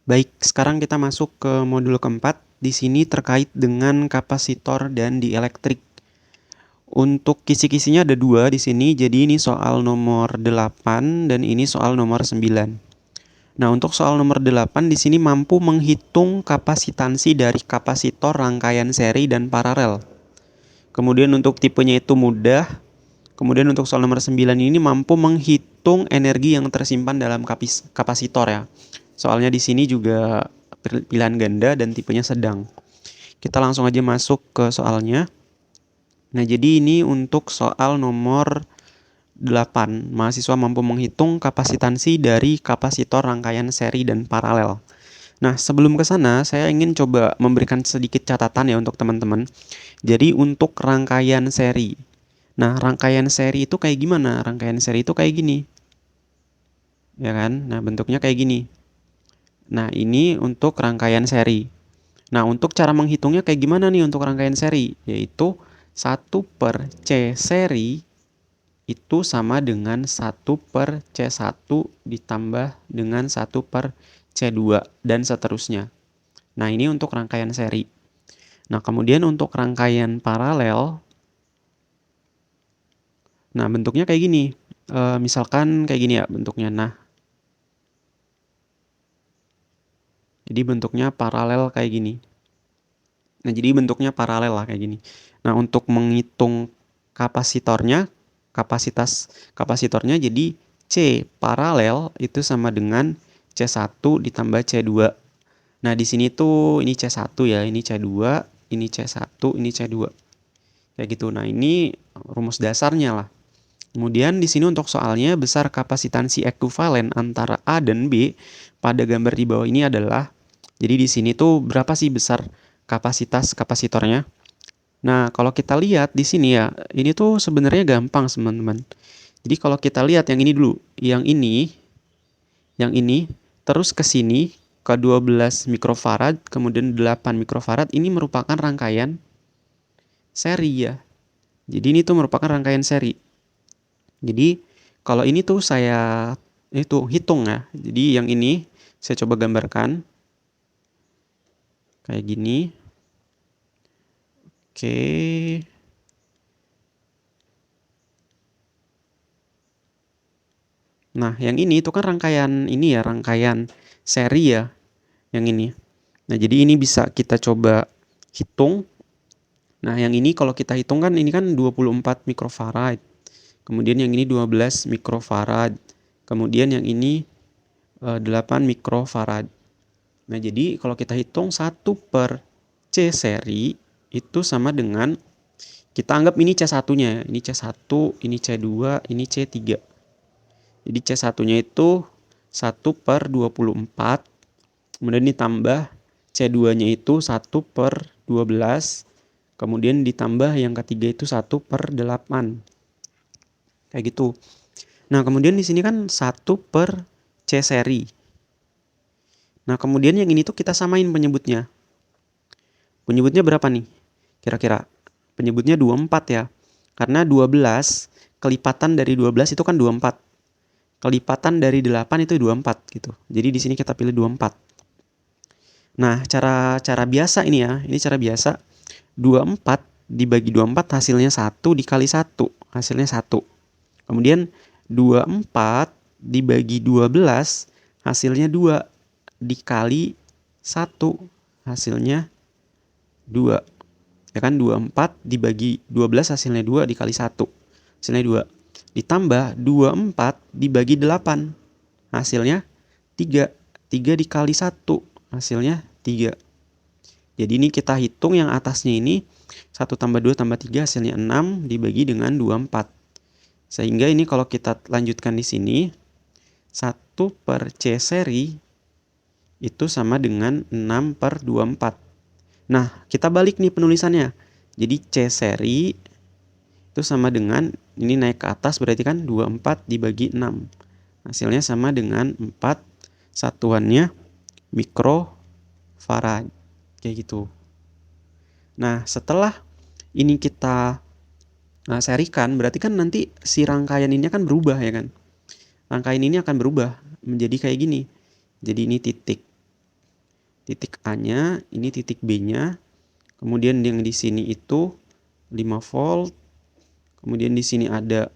Baik, sekarang kita masuk ke modul keempat. Di sini terkait dengan kapasitor dan dieelektrik. Untuk kisi-kisinya ada dua di sini, jadi ini soal nomor 8 dan ini soal nomor 9. Nah, untuk soal nomor 8 di sini mampu menghitung kapasitansi dari kapasitor rangkaian seri dan paralel. Kemudian untuk tipenya itu mudah. Kemudian untuk soal nomor 9 ini mampu menghitung energi yang tersimpan dalam kapasitor ya. Soalnya di sini juga pilihan ganda dan tipenya sedang. Kita langsung aja masuk ke soalnya. Nah, jadi ini untuk soal nomor 8. Mahasiswa mampu menghitung kapasitansi dari kapasitor rangkaian seri dan paralel. Nah, sebelum ke sana, saya ingin coba memberikan sedikit catatan ya untuk teman-teman. Jadi untuk rangkaian seri. Nah, rangkaian seri itu kayak gimana? Rangkaian seri itu kayak gini. Ya kan? Nah, bentuknya kayak gini. Nah, ini untuk rangkaian seri. Nah, untuk cara menghitungnya kayak gimana nih untuk rangkaian seri? Yaitu 1 per C seri itu sama dengan 1 per C1 ditambah dengan 1 per C2 dan seterusnya. Nah, ini untuk rangkaian seri. Nah, kemudian untuk rangkaian paralel, nah bentuknya kayak gini. Misalkan kayak gini ya bentuknya. Nah, jadi bentuknya paralel kayak gini. Nah, jadi bentuknya paralel lah kayak gini. Nah, untuk menghitung kapasitornya, kapasitas kapasitornya jadi C paralel itu sama dengan C1 ditambah C2. Nah, di sini tuh ini C1 ya, ini C2, ini C1, ini C2. Kayak gitu. Nah, ini rumus dasarnya lah. Kemudian di sini untuk soalnya besar kapasitansi ekuivalen antara A dan B pada gambar di bawah ini adalah, jadi di sini tuh berapa sih besar kapasitas kapasitornya? Nah, kalau kita lihat di sini ya, ini tuh sebenarnya gampang, teman-teman. Jadi kalau kita lihat yang ini dulu, yang ini, terus ke sini ke 12 mikrofarad, kemudian 8 mikrofarad, ini merupakan rangkaian seri ya. Jadi ini tuh merupakan rangkaian seri. Jadi kalau ini tuh saya itu hitung ya. Jadi yang ini saya coba gambarkan kayak gini. Oke. Nah, yang ini itu kan rangkaian ini ya, rangkaian seri ya, yang ini. Nah, jadi ini bisa kita coba hitung. Nah, yang ini kalau kita hitung kan ini kan 24 mikrofarad. Kemudian yang ini 12 mikrofarad. Kemudian yang ini 8 mikrofarad. Nah, jadi kalau kita hitung 1 per C seri itu sama dengan, kita anggap ini C1-nya, ini C1, ini C2, ini C3. Jadi C1-nya itu 1 per 24, kemudian ditambah C2-nya itu 1 per 12, kemudian ditambah yang ketiga itu 1 per 8. Kayak gitu. Nah, kemudian di sini kan 1 per C seri. Nah, kemudian yang ini tuh kita samain penyebutnya. Penyebutnya berapa nih? Kira-kira. Penyebutnya 24 ya. Karena 12, kelipatan dari 12 itu kan 24. Kelipatan dari 8 itu 24 gitu. Jadi di sini kita pilih 24. Nah, cara biasa ini ya. Ini cara biasa. 24 dibagi 24 hasilnya 1 dikali 1. Hasilnya 1. Kemudian 24 dibagi 12 hasilnya 2 dikali 1 hasilnya 2. Ya kan, 24 dibagi 12 hasilnya 2 dikali 1 hasilnya 2. Ditambah 24 dibagi 8 hasilnya 3. 3 dikali 1 hasilnya 3. Jadi ini kita hitung yang atasnya ini 1 tambah 2 tambah 3 hasilnya 6 dibagi dengan 24. Sehingga ini kalau kita lanjutkan di sini 1 per C seri itu sama dengan 6 per 24. Nah, kita balik nih penulisannya. Jadi C seri itu sama dengan, ini naik ke atas berarti kan 24 dibagi 6. Hasilnya sama dengan 4, satuannya mikrofarad. Kayak gitu. Nah, setelah ini kita serikan, berarti kan nanti si rangkaian ini akan berubah ya kan. Rangkaian ini akan berubah menjadi kayak gini. Jadi ini titik. titik A-nya, ini titik B-nya. Kemudian yang di sini itu 5 volt. Kemudian di sini ada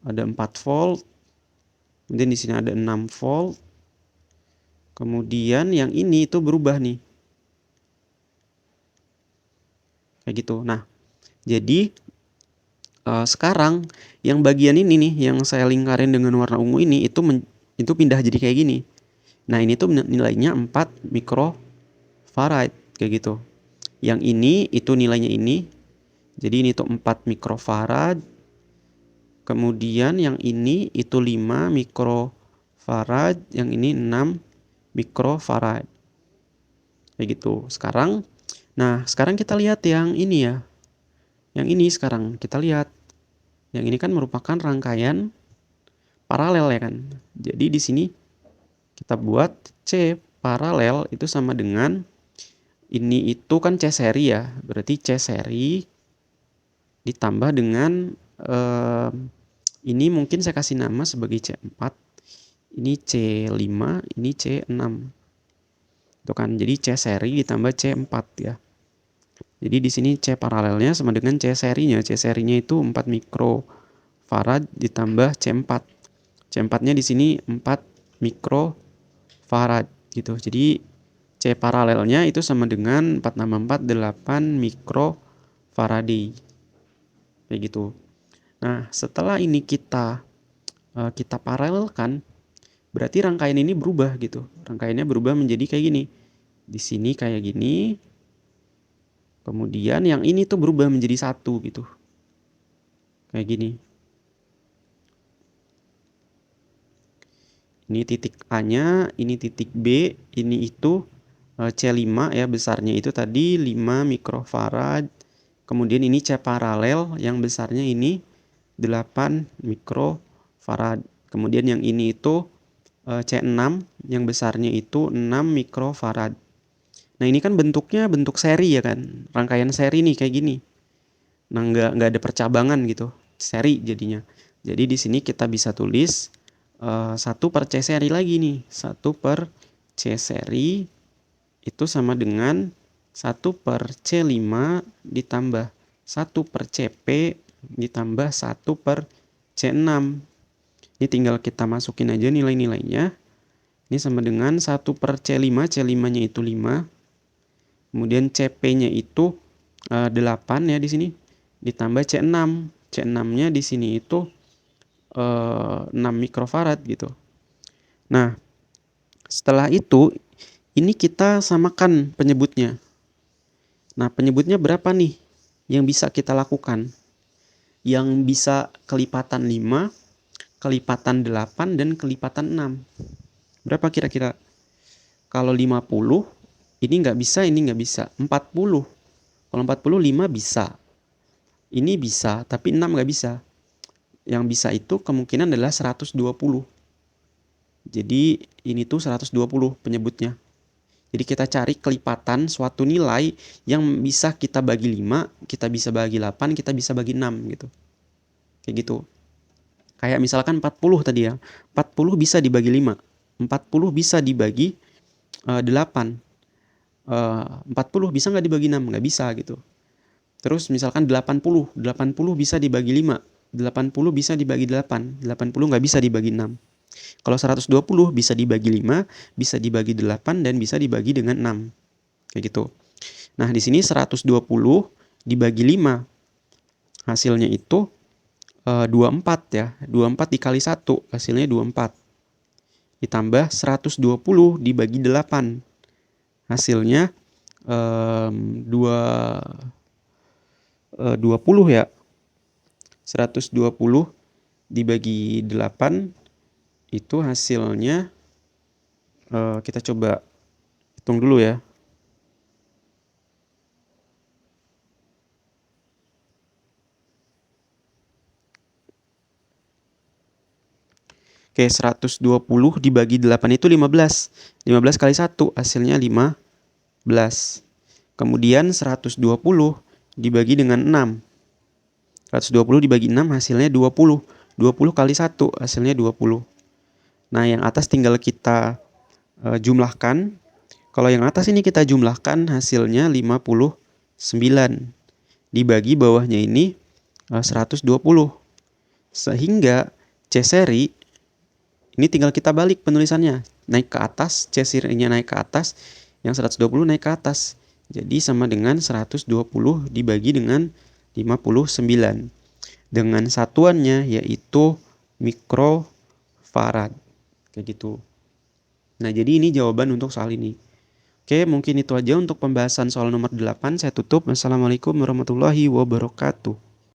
4 volt. Kemudian di sini ada 6 volt. Kemudian yang ini itu berubah nih. Kayak gitu. Nah, jadi sekarang yang bagian ini nih yang saya lingkarin dengan warna ungu ini itu pindah jadi kayak gini. Nah, ini tuh nilainya 4 mikrofarad kayak gitu. Yang ini itu nilainya ini. Jadi ini tuh 4 mikrofarad. Kemudian yang ini itu 5 mikrofarad, yang ini 6 mikrofarad. Kayak gitu. Sekarang kita lihat yang ini ya. Yang ini sekarang kita lihat. Yang ini kan merupakan rangkaian paralel ya kan. Jadi di sini kita buat C paralel itu sama dengan ini itu kan C seri ya. Berarti C seri ditambah dengan ini mungkin saya kasih nama sebagai C4. Ini C5, ini C6. Itu kan. Jadi C seri ditambah C4 ya. Jadi di sini C paralelnya sama dengan C serinya. C serinya itu 4 mikrofarad ditambah C4. C4-nya di sini 4 mikrofarad gitu. Jadi C paralelnya itu sama dengan 4 tambah 4 8 mikrofaradi. Kayak gitu. Nah, setelah ini kita paralelkan, berarti rangkaian ini berubah gitu. Rangkaiannya berubah menjadi kayak gini. Di sini kayak gini. Kemudian yang ini tuh berubah menjadi satu gitu. Kayak gini. Ini titik A-nya, ini titik B, ini itu C5 ya, besarnya itu tadi 5 mikrofarad. Kemudian ini C paralel yang besarnya ini 8 mikrofarad. Kemudian yang ini itu C6 yang besarnya itu 6 mikrofarad. Nah, ini kan bentuknya bentuk seri ya kan. Rangkaian seri nih kayak gini. Nah, nggak ada percabangan gitu. Seri jadinya. Jadi di sini kita bisa tulis 1 per C seri lagi nih. 1 per C seri itu sama dengan 1 per C5 ditambah 1 per CP ditambah 1 per C6. Ini tinggal kita masukin aja nilai-nilainya. Ini sama dengan 1 per C5. C5-nya itu 5. Kemudian CP-nya itu 8 ya di sini. Ditambah C6. C6-nya di sini itu 6 mikrofarad gitu. Nah, setelah itu ini kita samakan penyebutnya. Nah, penyebutnya berapa nih yang bisa kita lakukan? Yang bisa kelipatan 5, kelipatan 8, dan kelipatan 6. Berapa kira-kira? Kalau 50, ini nggak bisa, ini nggak bisa. 40. Kalau 40, 5 bisa. Ini bisa, tapi 6 nggak bisa. Yang bisa itu kemungkinan adalah 120. Jadi ini tuh 120 penyebutnya. Jadi kita cari kelipatan suatu nilai yang bisa kita bagi 5, kita bisa bagi 8, kita bisa bagi 6 gitu. Kayak gitu. Kayak misalkan 40 tadi ya. 40 bisa dibagi 5. 40 bisa dibagi 8. 40 bisa nggak dibagi 6? Nggak bisa gitu. Terus misalkan 80 bisa dibagi 5. 80 bisa dibagi 8. 80 nggak bisa dibagi 6. Kalau 120 bisa dibagi 5, bisa dibagi 8, dan bisa dibagi dengan 6. Kayak gitu. Nah, di sini 120 dibagi 5. Hasilnya itu 24 ya. 24 dikali 1, hasilnya 24. Ditambah 120 dibagi 8. Hasilnya 20 ya. 120 dibagi 8 itu hasilnya kita coba hitung dulu ya. Oke, 120 dibagi 8 itu 15. 15 kali 1 hasilnya 15. Kemudian 120 dibagi dengan 6. 120 dibagi 6 hasilnya 20. 20 kali 1 hasilnya 20. Nah, yang atas tinggal kita jumlahkan. Kalau yang atas ini kita jumlahkan hasilnya 59. Dibagi bawahnya ini 120. Sehingga C seri ini tinggal kita balik penulisannya. Naik ke atas, C serinya naik ke atas, yang 120 naik ke atas. Jadi sama dengan 120 dibagi dengan 59. Dengan satuannya yaitu mikrofarad. Kayak gitu. Nah, jadi ini jawaban untuk soal ini. Oke, mungkin itu aja untuk pembahasan soal nomor 8. Saya tutup. Wassalamualaikum warahmatullahi wabarakatuh.